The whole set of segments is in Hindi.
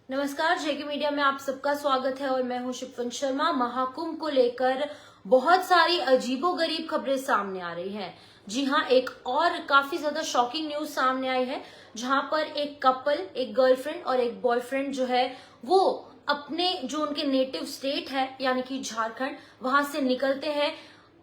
नमस्कार, जेके मीडिया में आप सबका स्वागत है और मैं हूं शिप्वन शर्मा। महाकुंभ को लेकर बहुत सारी अजीबोगरीब खबरें सामने आ रही हैं। जी हां, एक और काफी ज्यादा शॉकिंग न्यूज सामने आई है, जहां पर एक कपल, एक गर्लफ्रेंड और एक बॉयफ्रेंड जो है वो अपने जो उनके नेटिव स्टेट है यानी कि झारखंड, वहां से निकलते हैं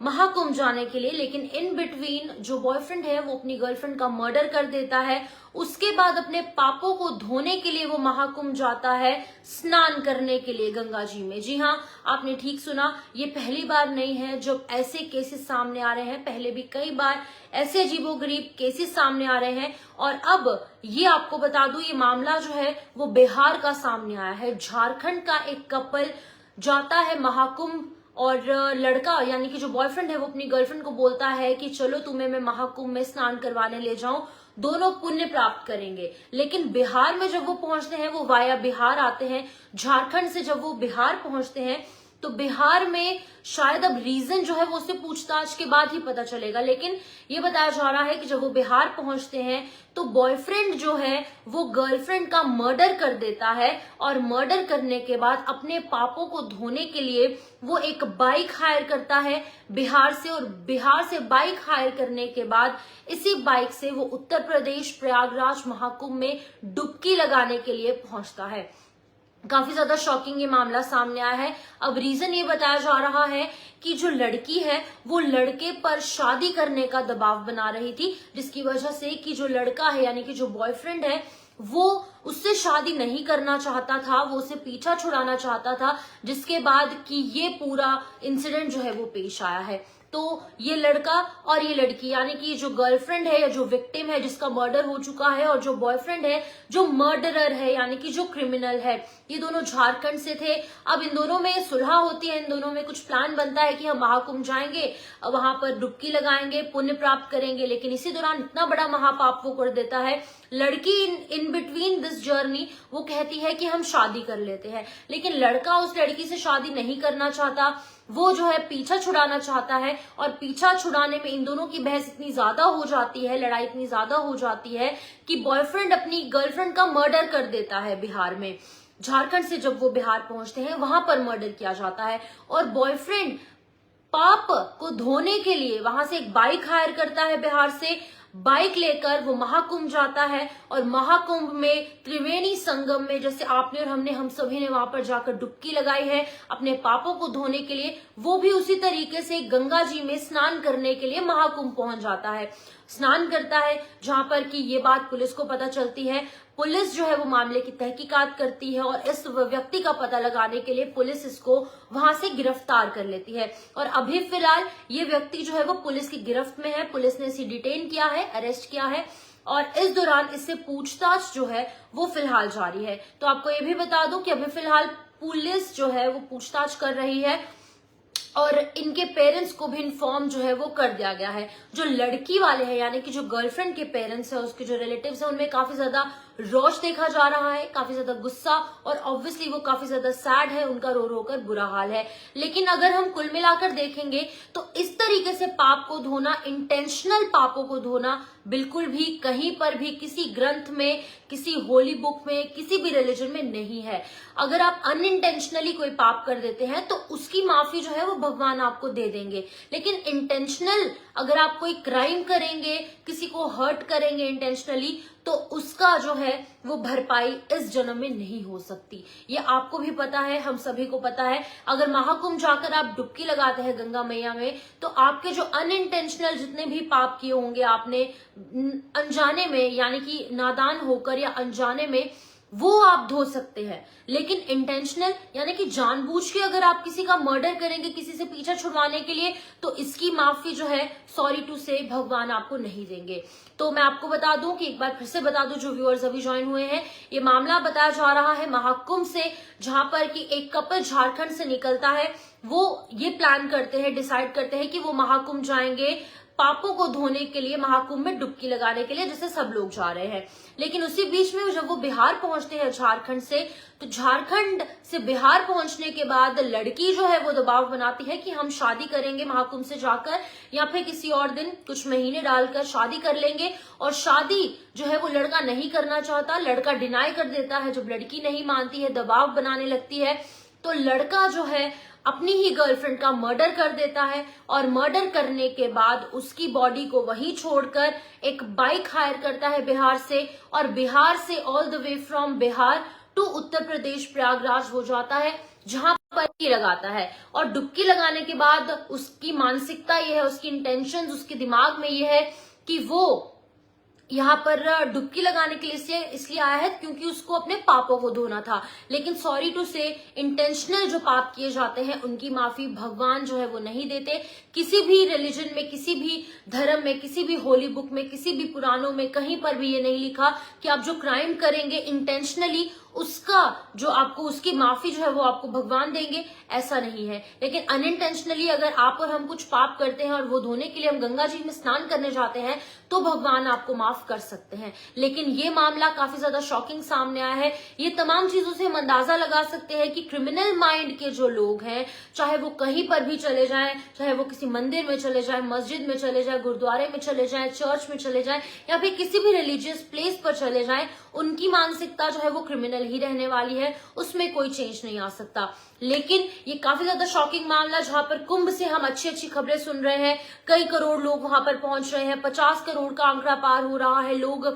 महाकुंभ जाने के लिए। लेकिन इन बिटवीन जो बॉयफ्रेंड है वो अपनी गर्लफ्रेंड का मर्डर कर देता है। उसके बाद अपने पापों को धोने के लिए वो महाकुंभ जाता है, स्नान करने के लिए गंगा जी में। जी हाँ, आपने ठीक सुना, ये पहली बार नहीं है जब ऐसे केसेस सामने आ रहे हैं। पहले भी कई बार ऐसे अजीबोगरीब केसेस सामने आ रहे हैं। और अब ये आपको बता दूं, ये मामला जो है वो बिहार का सामने आया है। झारखंड का एक कपल जाता है महाकुंभ और लड़का यानी कि जो बॉयफ्रेंड है वो अपनी गर्लफ्रेंड को बोलता है कि चलो तुम्हें मैं महाकुंभ में स्नान करवाने ले जाऊं, दोनों पुण्य प्राप्त करेंगे। लेकिन बिहार में जब वो पहुंचते हैं, वो वाया बिहार आते हैं। झारखंड से जब वो बिहार पहुंचते हैं तो बिहार में शायद अब रीजन जो है वो उससे पूछताछ के बाद ही पता चलेगा। लेकिन ये बताया जा रहा है कि जब वो बिहार पहुंचते हैं तो बॉयफ्रेंड जो है वो गर्लफ्रेंड का मर्डर कर देता है। और मर्डर करने के बाद अपने पापों को धोने के लिए वो एक बाइक हायर करता है बिहार से। और बिहार से बाइक हायर करने के बाद इसी बाइक से वो उत्तर प्रदेश प्रयागराज महाकुंभ में डुबकी लगाने के लिए पहुंचता है। काफी ज्यादा शॉकिंग ये मामला सामने आया है। अब रीजन ये बताया जा रहा है कि जो लड़की है वो लड़के पर शादी करने का दबाव बना रही थी, जिसकी वजह से कि जो लड़का है यानी कि जो बॉयफ्रेंड है वो उससे शादी नहीं करना चाहता था, वो उसे पीछा छुड़ाना चाहता था, जिसके बाद कि ये पूरा इंसिडेंट जो है वो पेश आया है। तो ये लड़का और ये लड़की यानी कि जो गर्लफ्रेंड है या जो विक्टिम है जिसका मर्डर हो चुका है, और जो बॉयफ्रेंड है जो मर्डरर है यानी कि जो क्रिमिनल है, ये दोनों झारखंड से थे। अब इन दोनों में सुलह होती है, इन दोनों में कुछ प्लान बनता है कि हम महाकुंभ जाएंगे, वहां पर डुबकी लगाएंगे, पुण्य प्राप्त करेंगे। लेकिन इसी दौरान इतना बड़ा महापाप वो कर देता है। लड़की इन बिटवीन दिस जर्नी वो कहती है कि हम शादी कर लेते हैं, लेकिन लड़का उस लड़की से शादी नहीं करना चाहता, वो जो है पीछा छुड़ाना चाहता है। और पीछा छुड़ाने में इन दोनों की बहस इतनी ज्यादा हो जाती है, लड़ाई इतनी ज्यादा हो जाती है कि बॉयफ्रेंड अपनी गर्लफ्रेंड का मर्डर कर देता है बिहार में। झारखंड से जब वो बिहार पहुंचते हैं वहां पर मर्डर किया जाता है। और बॉयफ्रेंड पाप को धोने के लिए वहां से एक बाइक हायर करता है बिहार से। बाइक लेकर वो महाकुंभ जाता है और महाकुंभ में त्रिवेणी संगम में, जैसे आपने और हमने हम सभी ने वहां पर जाकर डुबकी लगाई है अपने पापों को धोने के लिए, वो भी उसी तरीके से गंगा जी में स्नान करने के लिए महाकुंभ पहुंच जाता है, स्नान करता है। जहां पर कि ये बात पुलिस को पता चलती है। पुलिस जो है वो मामले की तहकीकात करती है और इस व्यक्ति का पता लगाने के लिए पुलिस इसको वहां से गिरफ्तार कर लेती है। और अभी फिलहाल ये व्यक्ति जो है वो पुलिस की गिरफ्त में है। पुलिस ने इसे डिटेन किया है, अरेस्ट किया है, और इस दौरान इससे पूछताछ जो है वो फिलहाल जारी है। तो आपको ये भी बता दूं कि अभी फिलहाल पुलिस जो है वो पूछताछ कर रही है और इनके पेरेंट्स को भी इन्फॉर्म जो है वो कर दिया गया है। जो लड़की वाले हैं यानी कि जो गर्लफ्रेंड के पेरेंट्स है, उसके जो रिलेटिव्स हैं, उनमें काफी ज्यादा रोष देखा जा रहा है, काफी ज्यादा गुस्सा, और ऑब्वियसली वो काफी ज्यादा सैड है, उनका रो रो कर बुरा हाल है। लेकिन अगर हम कुल मिलाकर देखेंगे तो इस तरीके से पाप को धोना, इंटेंशनल पापों को धोना, बिल्कुल भी कहीं पर भी किसी ग्रंथ में, किसी होली बुक में, किसी भी रिलीजन में नहीं है। अगर आप अनइंटेंशनली कोई पाप कर देते हैं तो उसकी माफी जो है वो भगवान आपको दे देंगे। लेकिन इंटेंशनल अगर आप कोई क्राइम करेंगे, किसी को हर्ट करेंगे इंटेंशनली, तो उसका जो है वो भरपाई इस जन्म में नहीं हो सकती। ये आपको भी पता है, हम सभी को पता है। अगर महाकुंभ जाकर आप डुबकी लगाते हैं गंगा मैया में, तो आपके जो अनइंटेंशनल जितने भी पाप किए होंगे आपने अनजाने में यानी कि नादान होकर या अनजाने में, वो आप धो सकते हैं। लेकिन इंटेंशनल यानी कि जानबूझ के अगर आप किसी का मर्डर करेंगे किसी से पीछा छुड़वाने के लिए, तो इसकी माफी जो है, सॉरी टू से, भगवान आपको नहीं देंगे। तो मैं आपको बता दूं कि एक बार फिर से बता दूं, जो व्यूअर्स अभी ज्वाइन हुए हैं, ये मामला बताया जा रहा है महाकुंभ से, जहां पर कि एक कपल झारखंड से निकलता है। वो ये प्लान करते हैं, डिसाइड करते हैं कि वो महाकुंभ जाएंगे, पापों को धोने के लिए महाकुंभ में डुबकी लगाने के लिए, जैसे सब लोग जा रहे हैं। लेकिन उसी बीच में जब वो बिहार पहुंचते हैं झारखंड से, तो झारखंड से बिहार पहुंचने के बाद लड़की जो है वो दबाव बनाती है कि हम शादी करेंगे महाकुंभ से जाकर, या फिर किसी और दिन कुछ महीने डालकर शादी कर लेंगे। और शादी जो है वो लड़का नहीं करना चाहता, लड़का डिनाई कर देता है। जब लड़की नहीं मानती है, दबाव बनाने लगती है, तो लड़का जो है अपनी ही गर्लफ्रेंड का मर्डर कर देता है। और मर्डर करने के बाद उसकी बॉडी को वहीं छोड़कर एक बाइक हायर करता है बिहार से, और बिहार से all the way from Bihar to Uttar Pradesh Prayagraj हो जाता है, जहां पर डुबकी लगाता है। और डुबकी लगाने के बाद उसकी मानसिकता ये है, उसकी इंटेंशन उसके दिमाग में ये है कि वो यहाँ पर डुबकी लगाने के लिए इसलिए आया है क्योंकि उसको अपने पापों को धोना था। लेकिन सॉरी टू से, इंटेंशनल जो पाप किए जाते हैं उनकी माफी भगवान जो है वो नहीं देते। किसी भी रिलीजन में, किसी भी धर्म में, किसी भी होली बुक में, किसी भी पुराणों में कहीं पर भी ये नहीं लिखा कि आप जो क्राइम करेंगे इंटेंशनली, उसका जो आपको उसकी माफी जो है वो आपको भगवान देंगे, ऐसा नहीं है। लेकिन अनइंटेंशनली अगर आप और हम कुछ पाप करते हैं और वो धोने के लिए हम गंगा जी में स्नान करने जाते हैं, तो भगवान आपको माफ कर सकते हैं। लेकिन ये मामला काफी ज्यादा शॉकिंग सामने आया है। ये तमाम चीजों से हम अंदाजा लगा सकते हैं कि क्रिमिनल माइंड के जो लोग हैं, चाहे वो कहीं पर भी चले जाएं, चाहे वो किसी मंदिर में चले जाएं, मस्जिद में चले जाएं, गुरुद्वारे में चले जाएं, चर्च में चले जाएं, या फिर किसी भी रिलीजियस प्लेस पर चले जाएं, उनकी मानसिकता जो है वो क्रिमिनल ही रहने वाली है, उसमें कोई चेंज नहीं आ सकता। लेकिन ये काफी ज्यादा शॉकिंग मामला, जहां पर कुंभ से हम अच्छी खबरें सुन रहे हैं, कई करोड़ लोग वहां पर पहुंच रहे हैं, 50 करोड़ का आंकड़ा पार हो रहा है, लोग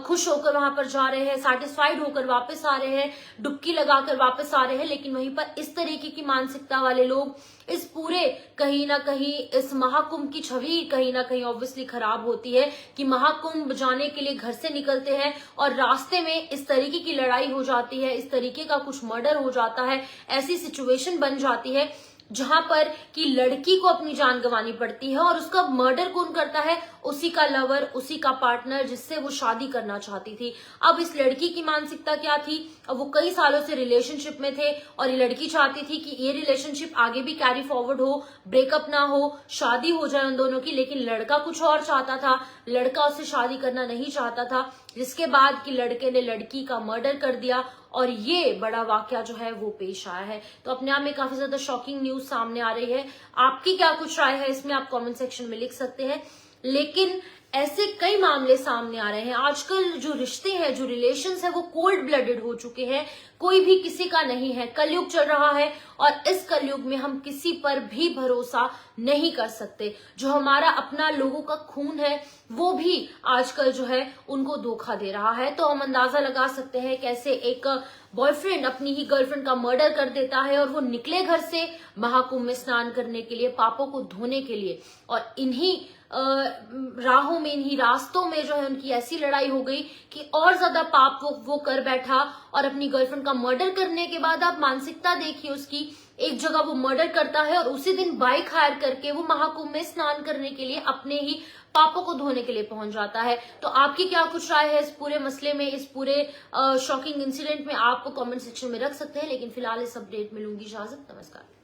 खुश होकर वहां पर जा रहे हैं, सैटिस्फाइड होकर वापस आ रहे हैं, डुबकी लगाकर वापस आ रहे हैं। लेकिन वहीं पर इस तरीके की मानसिकता वाले लोग, इस पूरे कहीं ना कहीं इस महाकुंभ की छवि कहीं ना कहीं ऑब्वियसली खराब होती है कि महाकुंभ जाने के लिए घर से निकलते हैं और रास्ते में इस तरीके की लड़ाई हो जाती है, इस तरीके का कुछ मर्डर हो जाता है, ऐसी सिचुएशन बन जाती है जहां पर कि लड़की को अपनी जान गंवानी पड़ती है। और उसका मर्डर कौन करता है? उसी का लवर, उसी का पार्टनर जिससे वो शादी करना चाहती थी। अब इस लड़की की मानसिकता क्या थी? अब वो कई सालों से रिलेशनशिप में थे और ये लड़की चाहती थी कि ये रिलेशनशिप आगे भी कैरी फॉरवर्ड हो, ब्रेकअप ना हो, शादी हो जाए उन दोनों की। लेकिन लड़का कुछ और चाहता था, लड़का उससे शादी करना नहीं चाहता था, जिसके बाद कि लड़के ने लड़की का मर्डर कर दिया और ये बड़ा वाकया जो है वो पेश आया है। तो अपने आप में काफी ज्यादा शॉकिंग न्यूज सामने आ रही है। आपकी क्या कुछ राय है इसमें, आप कमेंट सेक्शन में लिख सकते हैं। लेकिन ऐसे कई मामले सामने आ रहे हैं। आजकल जो रिश्ते हैं, जो रिलेशंस है, वो कोल्ड ब्लडेड हो चुके हैं, कोई भी किसी का नहीं है। कलयुग चल रहा है और इस कलयुग में हम किसी पर भी भरोसा नहीं कर सकते। जो हमारा अपना लोगों का खून है वो भी आजकल जो है उनको धोखा दे रहा है। तो हम अंदाजा लगा सकते हैं कैसे एक बॉयफ्रेंड अपनी ही गर्लफ्रेंड का मर्डर कर देता है और वो निकले घर से महाकुंभ में स्नान करने के लिए, पापों को धोने के लिए। और इन्हीं राहों में, इन्हीं रास्तों में जो है उनकी ऐसी लड़ाई हो गई कि और ज्यादा पाप वो कर बैठा। और अपनी गर्लफ्रेंड का मर्डर करने के बाद आप मानसिकता देखिए उसकी, एक जगह वो मर्डर करता है और उसी दिन बाइक हायर करके वो महाकुंभ में स्नान करने के लिए अपने ही पापों को धोने के लिए पहुंच जाता है। तो आपकी क्या कुछ राय है इस पूरे मसले में, इस पूरे शॉकिंग इंसिडेंट में? आप कमेंट सेक्शन में रख सकते हैं। लेकिन फिलहाल इस अपडेट में लूंगी इजाजत। नमस्कार।